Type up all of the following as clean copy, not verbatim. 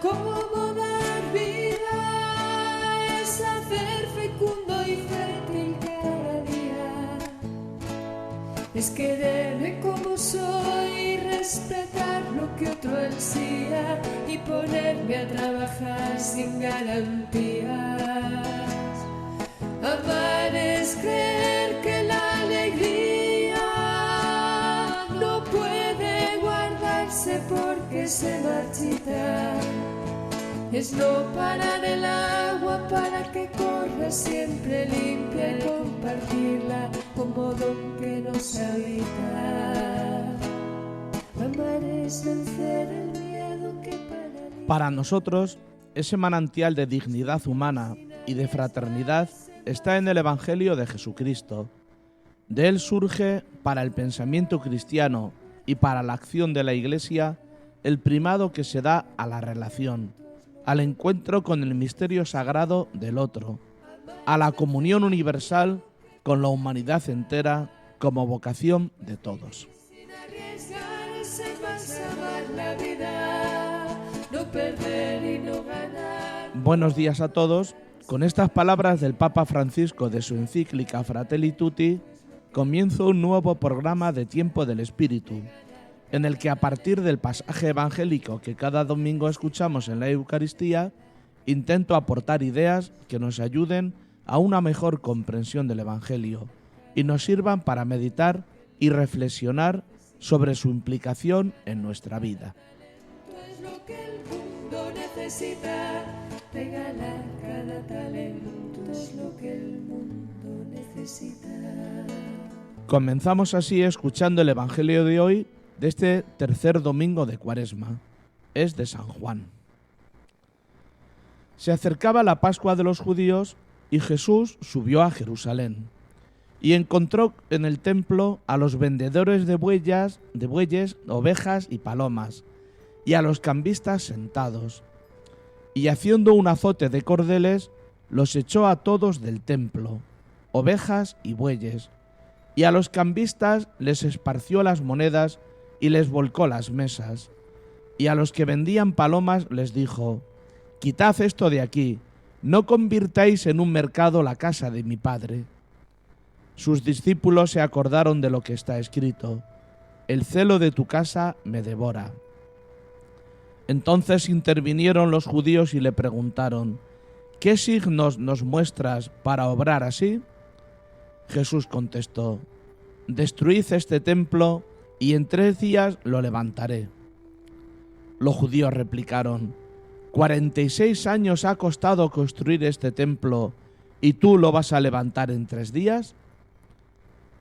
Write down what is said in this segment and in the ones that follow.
Cómo dar vida es hacer fecundo y fértil cada día. Es quererme como soy, respetar lo que otro ansía y ponerme a trabajar sin garantías. Amar es creer que la alegría no puede guardarse porque se marchita. Es no parar el agua para que corra siempre limpia y compartirla como don que nos habita. Amar es vencer el miedo que paraliza. Para nosotros, ese manantial de dignidad humana y de fraternidad está en el Evangelio de Jesucristo. De él surge, para el pensamiento cristiano y para la acción de la Iglesia, el primado que se da a la relación, al encuentro con el misterio sagrado del otro, a la comunión universal con la humanidad entera como vocación de todos. Sin arriesgarse más amar la vida, no perder y no ganar. Buenos días a todos. Con estas palabras del Papa Francisco de su encíclica Fratelli Tutti, comienzo un nuevo programa de Tiempo del Espíritu, en el que a partir del pasaje evangélico que cada domingo escuchamos en la Eucaristía, intento aportar ideas que nos ayuden a una mejor comprensión del Evangelio y nos sirvan para meditar y reflexionar sobre su implicación en nuestra vida. Es lo que el mundo necesita, regalar cada talento es lo que el mundo necesita. Comenzamos así escuchando el Evangelio de hoy, de este tercer domingo de Cuaresma. Es de San Juan. Se acercaba la Pascua de los judíos y Jesús subió a Jerusalén y encontró en el templo a los vendedores de bueyes, ovejas y palomas, y a los cambistas sentados. Y haciendo un azote de cordeles, los echó a todos del templo, ovejas y bueyes, y a los cambistas les esparció las monedas y les volcó las mesas, y a los que vendían palomas les dijo: «Quitad esto de aquí, no convirtáis en un mercado la casa de mi Padre». Sus discípulos se acordaron de lo que está escrito: «El celo de tu casa me devora». Entonces intervinieron los judíos y le preguntaron: «¿Qué signos nos muestras para obrar así?». Jesús contestó: «Destruid este templo y en 3 días lo levantaré». Los judíos replicaron: 46 años ha costado construir este templo y tú lo vas a levantar en 3 días.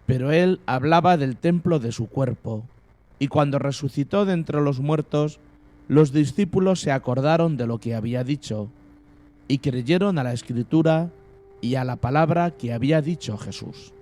Pero él hablaba del templo de su cuerpo, y cuando resucitó de entre los muertos, los discípulos se acordaron de lo que había dicho, y creyeron a la Escritura y a la palabra que había dicho Jesús.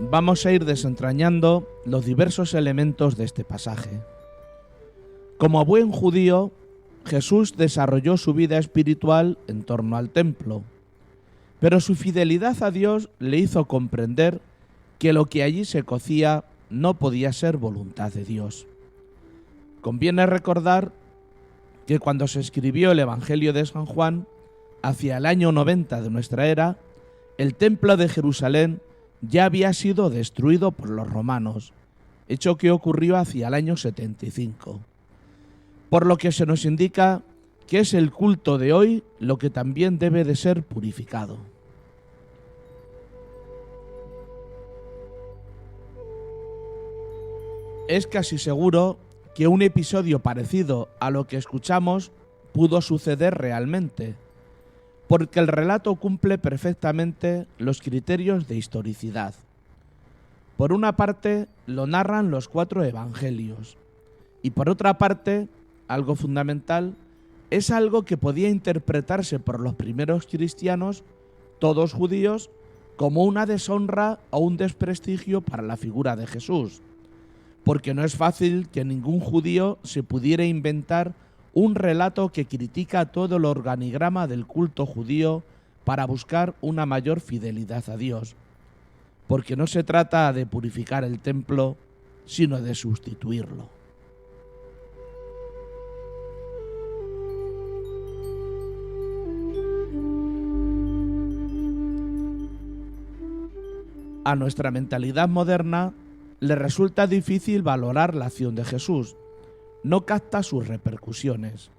Vamos a ir desentrañando los diversos elementos de este pasaje. Como buen judío, Jesús desarrolló su vida espiritual en torno al templo, pero su fidelidad a Dios le hizo comprender que lo que allí se cocía no podía ser voluntad de Dios. Conviene recordar que cuando se escribió el Evangelio de San Juan, hacia el año 90 de nuestra era, el templo de Jerusalén ya había sido destruido por los romanos, hecho que ocurrió hacia el año 75. Por lo que se nos indica que es el culto de hoy lo que también debe de ser purificado. Es casi seguro que un episodio parecido a lo que escuchamos pudo suceder realmente, porque el relato cumple perfectamente los criterios de historicidad. Por una parte, lo narran los 4 evangelios, y por otra parte, algo fundamental, es algo que podía interpretarse por los primeros cristianos, todos judíos, como una deshonra o un desprestigio para la figura de Jesús, porque no es fácil que ningún judío se pudiera inventar un relato que critica todo el organigrama del culto judío para buscar una mayor fidelidad a Dios, porque no se trata de purificar el templo, sino de sustituirlo. A nuestra mentalidad moderna le resulta difícil valorar la acción de Jesús, no capta sus repercusiones.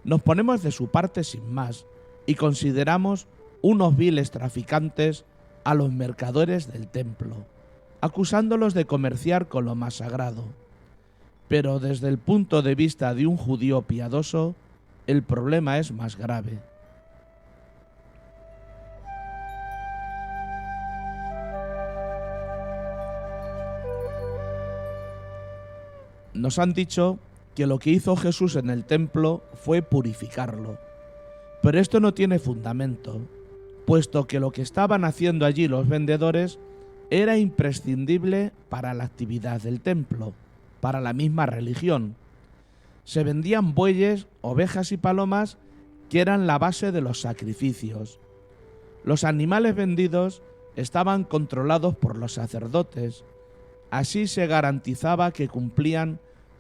Nos ponemos de su parte sin más y consideramos unos viles traficantes a los mercaderes del templo, acusándolos de comerciar con lo más sagrado. Pero desde el punto de vista de un judío piadoso, el problema es más grave. Nos han dicho que lo que hizo Jesús en el templo fue purificarlo, pero esto no tiene fundamento, puesto que lo que estaban haciendo allí los vendedores era imprescindible para la actividad del templo, para la misma religión. Se vendían bueyes, ovejas y palomas que eran la base de los sacrificios. Los animales vendidos estaban controlados por los sacerdotes. Así se garantizaba que cumplían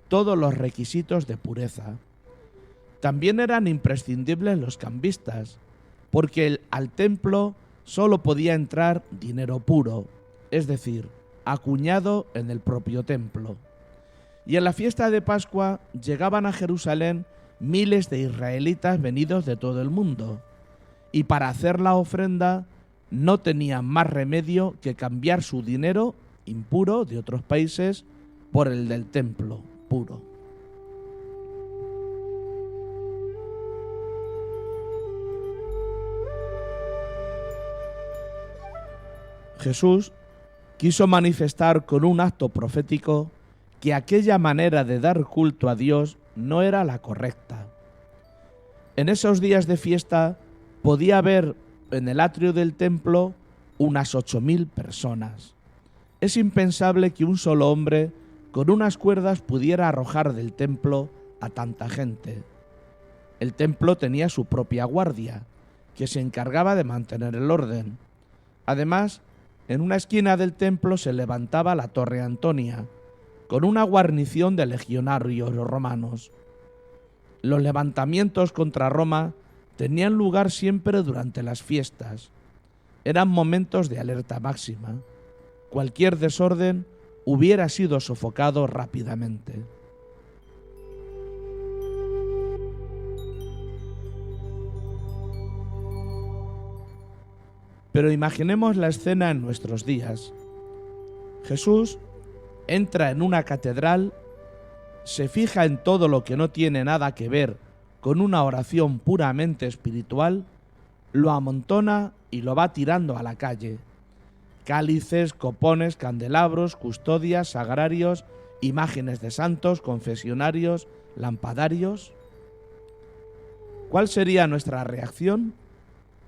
todos los requisitos de pureza. También eran imprescindibles los cambistas, porque al templo solo podía entrar dinero puro, es decir, acuñado en el propio templo. Y en la fiesta de Pascua llegaban a Jerusalén miles de israelitas venidos de todo el mundo, y para hacer la ofrenda no tenían más remedio que cambiar su dinero impuro de otros países por el del templo puro. Jesús quiso manifestar con un acto profético que aquella manera de dar culto a Dios no era la correcta. En esos días de fiesta podía haber en el atrio del templo unas 8.000 personas. Es impensable que un solo hombre con unas cuerdas pudiera arrojar del templo a tanta gente. El templo tenía su propia guardia, que se encargaba de mantener el orden. Además, en una esquina del templo se levantaba la Torre Antonia, con una guarnición de legionarios romanos. Los levantamientos contra Roma tenían lugar siempre durante las fiestas. Eran momentos de alerta máxima. Cualquier desorden hubiera sido sofocado rápidamente. Pero imaginemos la escena en nuestros días. Jesús entra en una catedral, se fija en todo lo que no tiene nada que ver con una oración puramente espiritual, lo amontona y lo va tirando a la calle. Cálices, copones, candelabros, custodias, sagrarios, imágenes de santos, confesionarios, lampadarios. ¿Cuál sería nuestra reacción?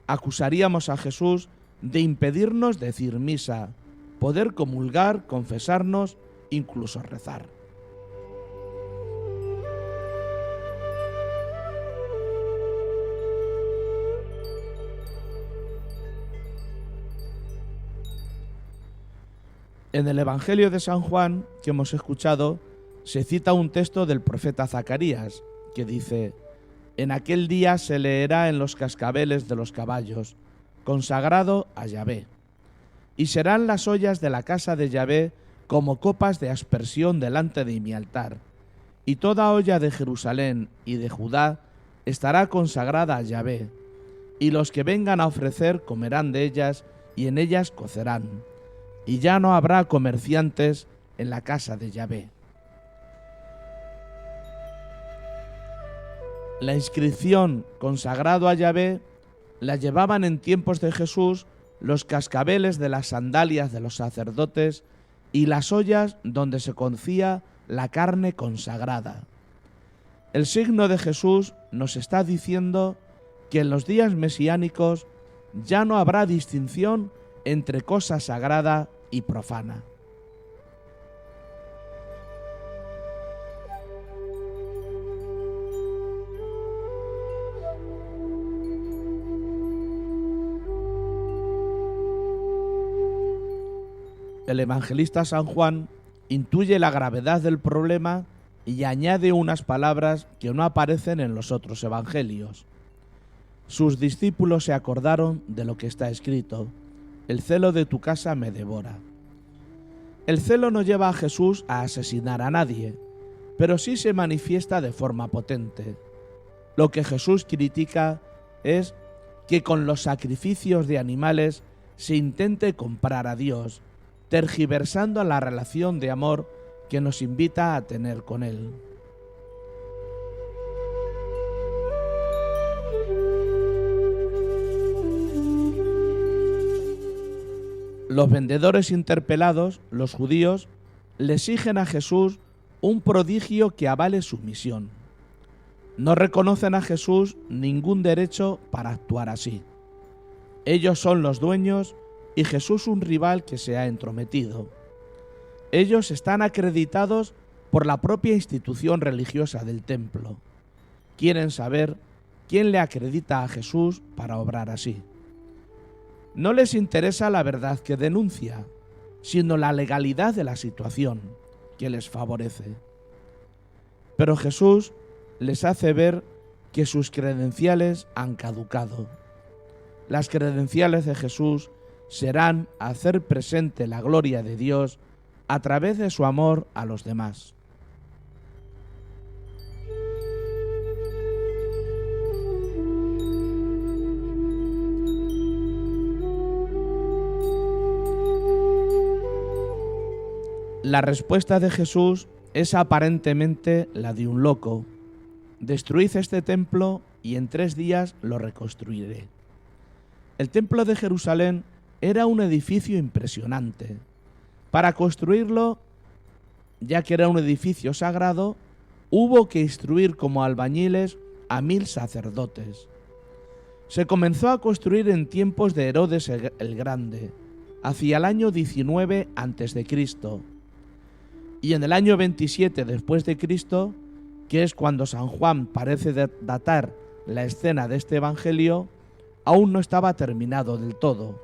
Acusaríamos a Jesús de impedirnos decir misa, poder comulgar, confesarnos, incluso rezar. En el Evangelio de San Juan, que hemos escuchado, se cita un texto del profeta Zacarías, que dice: «En aquel día se leerá en los cascabeles de los caballos, consagrado a Yahvé. Y serán las ollas de la casa de Yahvé como copas de aspersión delante de mi altar. Y toda olla de Jerusalén y de Judá estará consagrada a Yahvé. Y los que vengan a ofrecer comerán de ellas y en ellas cocerán. Y ya no habrá comerciantes en la casa de Yahvé». La inscripción consagrado a Yahvé la llevaban en tiempos de Jesús los cascabeles de las sandalias de los sacerdotes y las ollas donde se cocía la carne consagrada. El signo de Jesús nos está diciendo que en los días mesiánicos ya no habrá distinción entre cosa sagrada y profana. el evangelista San Juan intuye la gravedad del problema y añade unas palabras que no aparecen en los otros evangelios. Sus discípulos se acordaron de lo que está escrito: el celo de tu casa me devora. El celo no lleva a Jesús a asesinar a nadie, pero sí se manifiesta de forma potente. Lo que Jesús critica es que con los sacrificios de animales se intente comprar a Dios, tergiversando la relación de amor que nos invita a tener con Él. Los vendedores interpelados, los judíos, le exigen a Jesús un prodigio que avale su misión. No reconocen a Jesús ningún derecho para actuar así. Ellos son los dueños y Jesús un rival que se ha entrometido. Ellos están acreditados por la propia institución religiosa del templo. Quieren saber quién le acredita a Jesús para obrar así. No les interesa la verdad que denuncia, sino la legalidad de la situación que les favorece. Pero Jesús les hace ver que sus credenciales han caducado. Las credenciales de Jesús serán hacer presente la gloria de Dios a través de su amor a los demás. La respuesta de Jesús es aparentemente la de un loco: destruid este templo y en 3 días lo reconstruiré. El templo de Jerusalén era un edificio impresionante. Para construirlo, ya que era un edificio sagrado, hubo que instruir como albañiles a 1000 sacerdotes. Se comenzó a construir en tiempos de Herodes el Grande, hacia el año 19 a.C., y en el año 27 después de Cristo, que es cuando San Juan parece datar la escena de este evangelio, aún no estaba terminado del todo,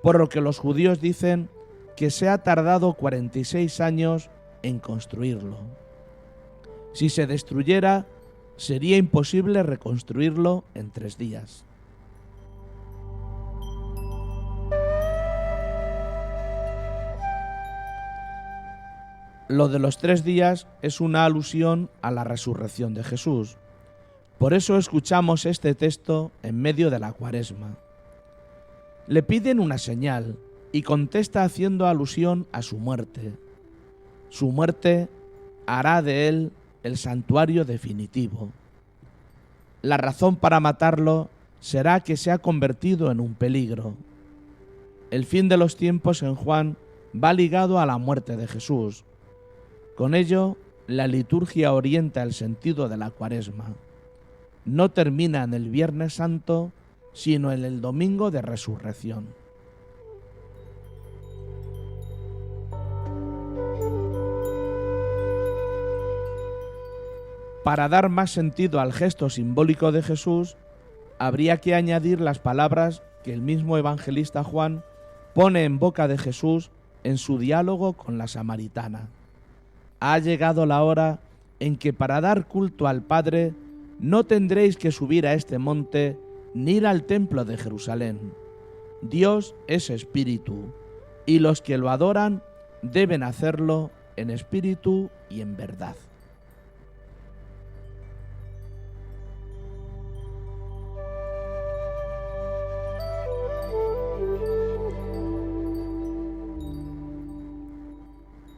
por lo que los judíos dicen que se ha tardado 46 años en construirlo. Si se destruyera, sería imposible reconstruirlo en 3 días. Lo de los 3 días es una alusión a la resurrección de Jesús. Por eso escuchamos este texto en medio de la Cuaresma. Le piden una señal y contesta haciendo alusión a su muerte. Su muerte hará de él el santuario definitivo. La razón para matarlo será que se ha convertido en un peligro. El fin de los tiempos en Juan va ligado a la muerte de Jesús. Con ello, la liturgia orienta el sentido de la Cuaresma. No termina en el Viernes Santo, sino en el Domingo de Resurrección. Para dar más sentido al gesto simbólico de Jesús, habría que añadir las palabras que el mismo evangelista Juan pone en boca de Jesús en su diálogo con la samaritana. Ha llegado la hora en que para dar culto al Padre no tendréis que subir a este monte ni ir al templo de Jerusalén. Dios es espíritu, y los que lo adoran deben hacerlo en espíritu y en verdad.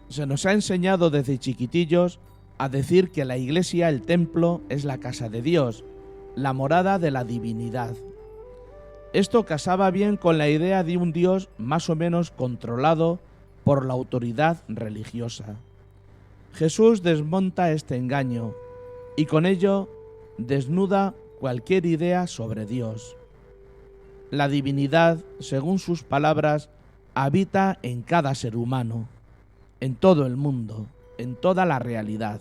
Se nos ha enseñado desde chiquitillos a decir que la iglesia, el templo, es la casa de Dios, la morada de la divinidad. Esto casaba bien con la idea de un Dios más o menos controlado por la autoridad religiosa. Jesús desmonta este engaño y con ello desnuda cualquier idea sobre Dios. La divinidad, según sus palabras, habita en cada ser humano, en todo el mundo, en toda la realidad.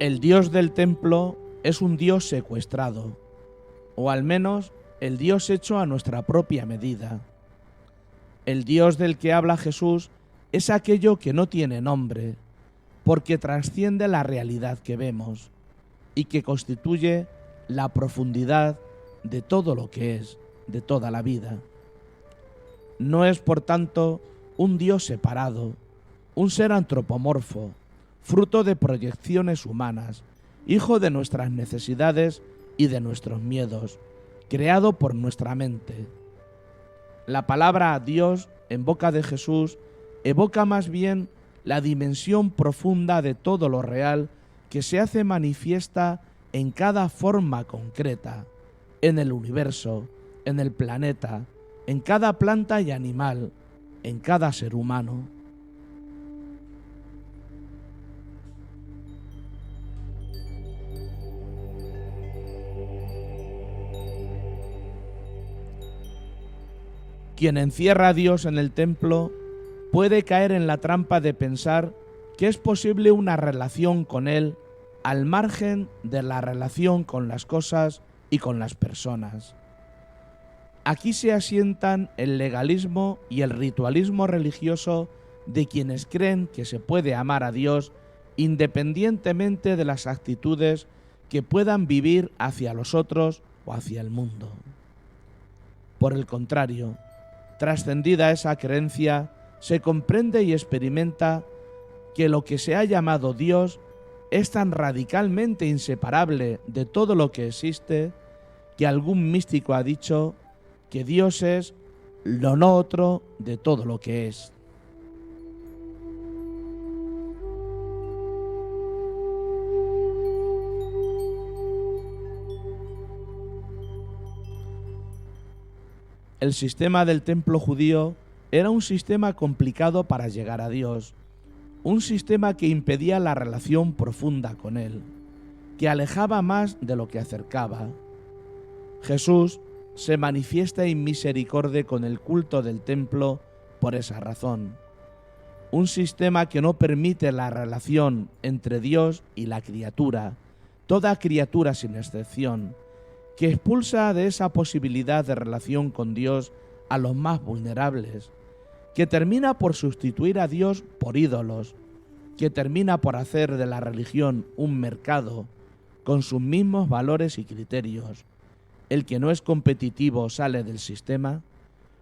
El Dios del templo es un Dios secuestrado, o al menos el Dios hecho a nuestra propia medida. El Dios del que habla Jesús es aquello que no tiene nombre, porque trasciende la realidad que vemos y que constituye la profundidad de todo lo que es, de toda la vida. No es, por tanto, un Dios separado, un ser antropomorfo, fruto de proyecciones humanas, hijo de nuestras necesidades y de nuestros miedos, creado por nuestra mente. La palabra Dios en boca de Jesús evoca más bien la dimensión profunda de todo lo real que se hace manifiesta en cada forma concreta, en el universo, en el planeta, en cada planta y animal, en cada ser humano. Quien encierra a Dios en el templo puede caer en la trampa de pensar que es posible una relación con Él al margen de la relación con las cosas y con las personas. Aquí se asientan el legalismo y el ritualismo religioso de quienes creen que se puede amar a Dios independientemente de las actitudes que puedan vivir hacia los otros o hacia el mundo. Por el contrario, trascendida esa creencia, se comprende y experimenta que lo que se ha llamado Dios es tan radicalmente inseparable de todo lo que existe que algún místico ha dicho que Dios es lo no otro de todo lo que es. El sistema del templo judío era un sistema complicado para llegar a Dios, un sistema que impedía la relación profunda con Él, que alejaba más de lo que acercaba. Jesús se manifiesta en misericordia con el culto del templo por esa razón. Un sistema que no permite la relación entre Dios y la criatura, toda criatura sin excepción, que expulsa de esa posibilidad de relación con Dios a los más vulnerables, que termina por sustituir a Dios por ídolos, que termina por hacer de la religión un mercado con sus mismos valores y criterios. El que no es competitivo sale del sistema,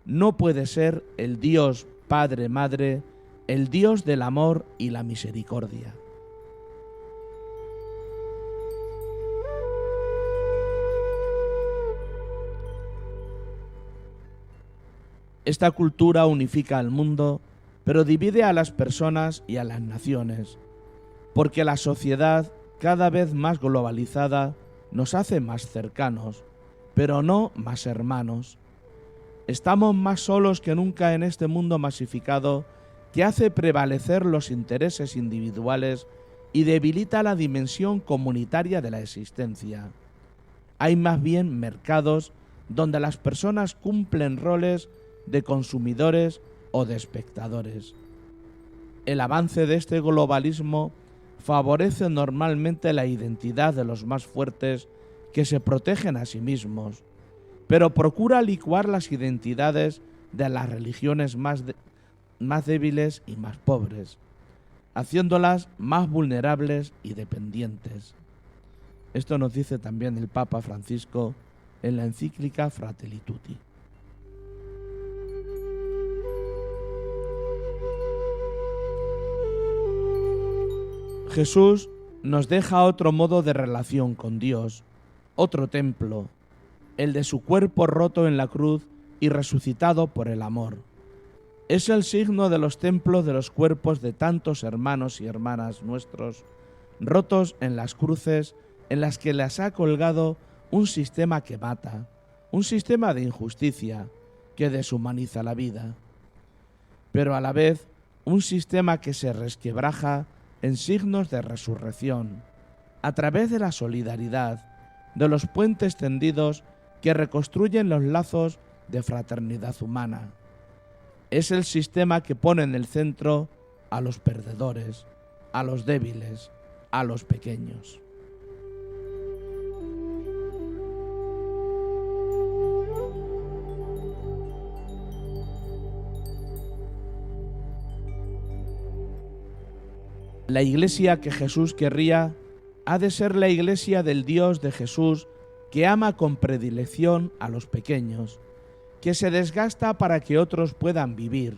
no puede ser el Dios Padre, Madre, el Dios del amor y la misericordia. Esta cultura unifica al mundo, pero divide a las personas y a las naciones, porque la sociedad, cada vez más globalizada, nos hace más cercanos, pero no más hermanos. Estamos más solos que nunca en este mundo masificado que hace prevalecer los intereses individuales y debilita la dimensión comunitaria de la existencia. Hay más bien mercados donde las personas cumplen roles de consumidores o de espectadores. El avance de este globalismo favorece normalmente la identidad de los más fuertes que se protegen a sí mismos, pero procura licuar las identidades de las religiones más débiles y más pobres, haciéndolas más vulnerables y dependientes. Esto nos dice también el Papa Francisco en la encíclica Fratelli Tutti. Jesús nos deja otro modo de relación con Dios, otro templo, el de su cuerpo roto en la cruz y resucitado por el amor. Es el signo de los templos de los cuerpos de tantos hermanos y hermanas nuestros, rotos en las cruces en las que les ha colgado un sistema que mata, un sistema de injusticia que deshumaniza la vida, pero a la vez un sistema que se resquebraja en signos de resurrección, a través de la solidaridad, de los puentes tendidos que reconstruyen los lazos de fraternidad humana. Es el sistema que pone en el centro a los perdedores, a los débiles, a los pequeños. La iglesia que Jesús querría ha de ser la iglesia del Dios de Jesús, que ama con predilección a los pequeños, que se desgasta para que otros puedan vivir,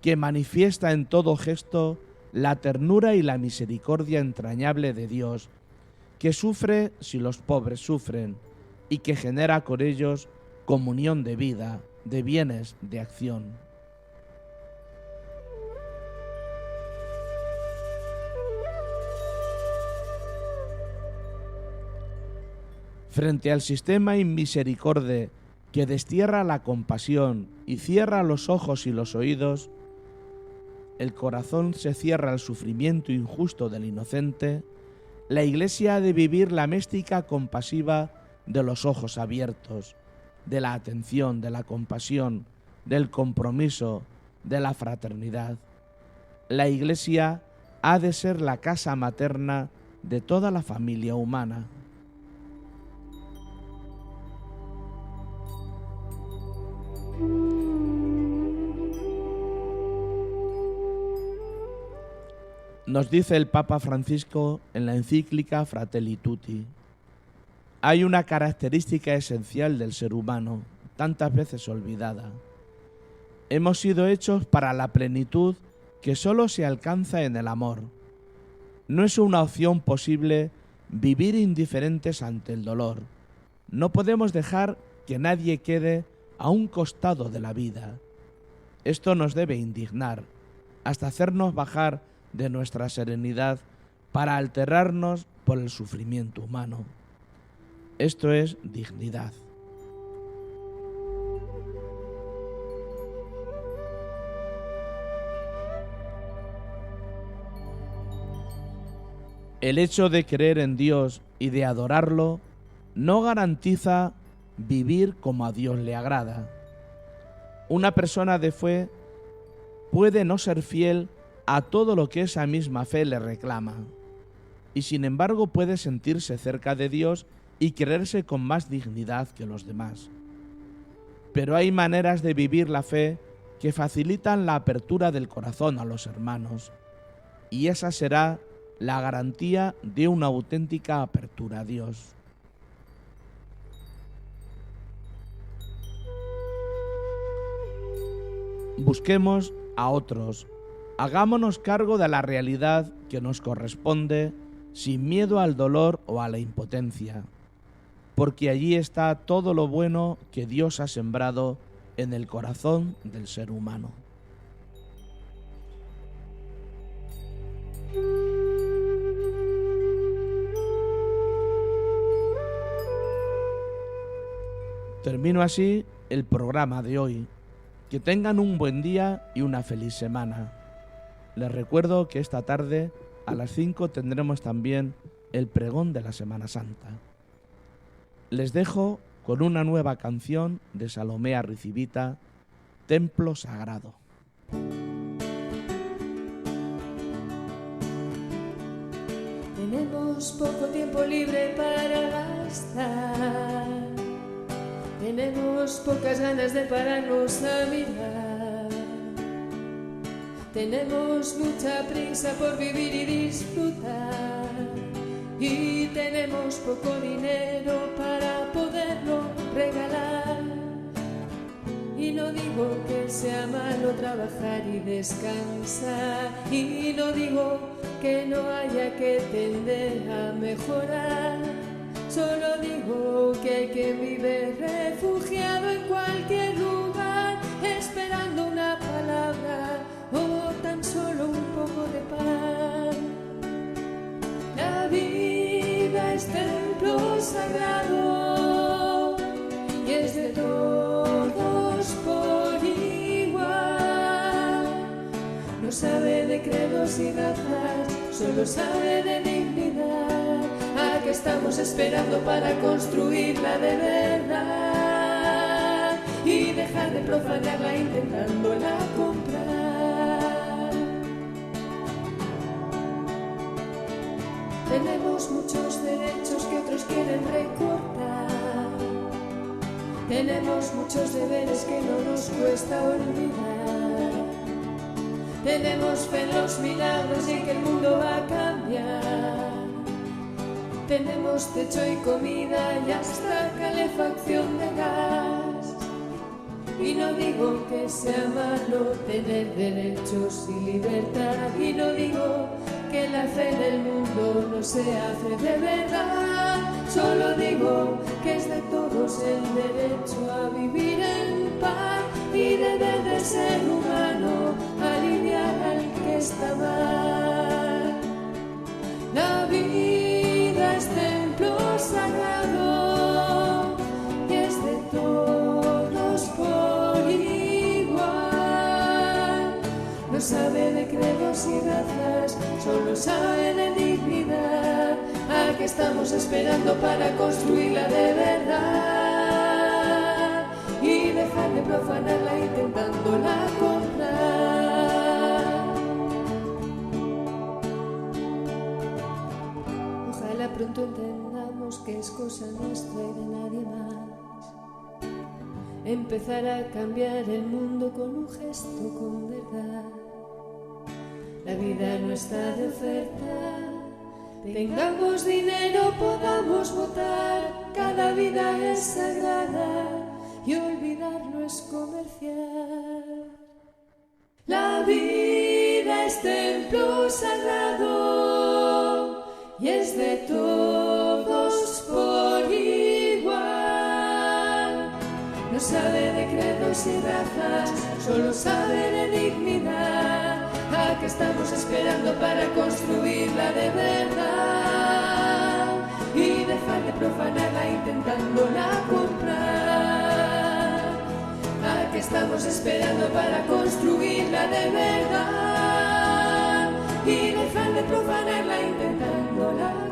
que manifiesta en todo gesto la ternura y la misericordia entrañable de Dios, que sufre si los pobres sufren y que genera con ellos comunión de vida, de bienes, de acción. Frente al sistema inmisericorde que destierra la compasión y cierra los ojos y los oídos, el corazón se cierra al sufrimiento injusto del inocente, la Iglesia ha de vivir la mística compasiva de los ojos abiertos, de la atención, de la compasión, del compromiso, de la fraternidad. La Iglesia ha de ser la casa materna de toda la familia humana. Nos dice el Papa Francisco en la encíclica Fratelli Tutti: hay una característica esencial del ser humano, tantas veces olvidada. Hemos sido hechos para la plenitud que solo se alcanza en el amor. No es una opción posible vivir indiferentes ante el dolor. No podemos dejar que nadie quede a un costado de la vida. Esto nos debe indignar, hasta hacernos bajar de nuestra serenidad para alterarnos por el sufrimiento humano. Esto es dignidad. El hecho de creer en Dios y de adorarlo no garantiza vivir como a Dios le agrada. Una persona de fe puede no ser fiel a todo lo que esa misma fe le reclama, y sin embargo puede sentirse cerca de Dios y creerse con más dignidad que los demás. Pero hay maneras de vivir la fe que facilitan la apertura del corazón a los hermanos, y esa será la garantía de una auténtica apertura a Dios. Busquemos a otros, hagámonos cargo de la realidad que nos corresponde sin miedo al dolor o a la impotencia, porque allí está todo lo bueno que Dios ha sembrado en el corazón del ser humano. Termino así el programa de hoy. Que tengan un buen día y una feliz semana. Les recuerdo que esta tarde a las 5 tendremos también el pregón de la Semana Santa. Les dejo con una nueva canción de Salomé Arricivita, Templo Sagrado. Tenemos poco tiempo libre para gastar. Tenemos pocas ganas de pararnos a mirar. Tenemos mucha prisa por vivir y disfrutar. Y tenemos poco dinero para poderlo regalar. Y no digo que sea malo trabajar y descansar. Y no digo que no haya que tender a mejorar. Solo digo que hay quien vive refugiado en cualquier lugar, esperando una palabra o tan solo un poco de pan. La vida es templo sagrado y es de todos por igual. No sabe de credos y razas, solo sabe de dignidad. ¿A qué estamos esperando para construirla de verdad? Y dejar de profanarla intentándola comprar. Tenemos muchos derechos que otros quieren recortar. Tenemos muchos deberes que no nos cuesta olvidar. Tenemos fe en los milagros y en que el mundo va a cambiar. Tenemos techo y comida y hasta calefacción de gas. Y no digo que sea malo tener derechos y libertad. Y no digo que la fe en el mundo no se hace de verdad. Solo digo que es de todos el derecho a vivir en paz y deber de ser humano aliviar al que está mal. La vida es templo sagrado y es de todos por igual. No sabe de credos y razas, solo sabe de dignidad. ¿A qué estamos esperando para construirla de verdad? Y dejar de profanarla intentándola comprar. Ojalá pronto entendamos que es cosa nuestra y de nadie más. Empezar a cambiar el mundo con un gesto, con verdad. La vida no está de oferta. Tengamos dinero, podamos votar. Cada vida es sagrada y olvidarlo es comercial. La vida es templo sagrado y es de todos por igual. No sabe de credos y razas, solo sabe de dignidad. ¿A qué estamos esperando para construirla de verdad? Y dejar de profanarla intentándola comprar. ¿A qué estamos esperando para construirla de verdad? Y dejar de profanarla intentándola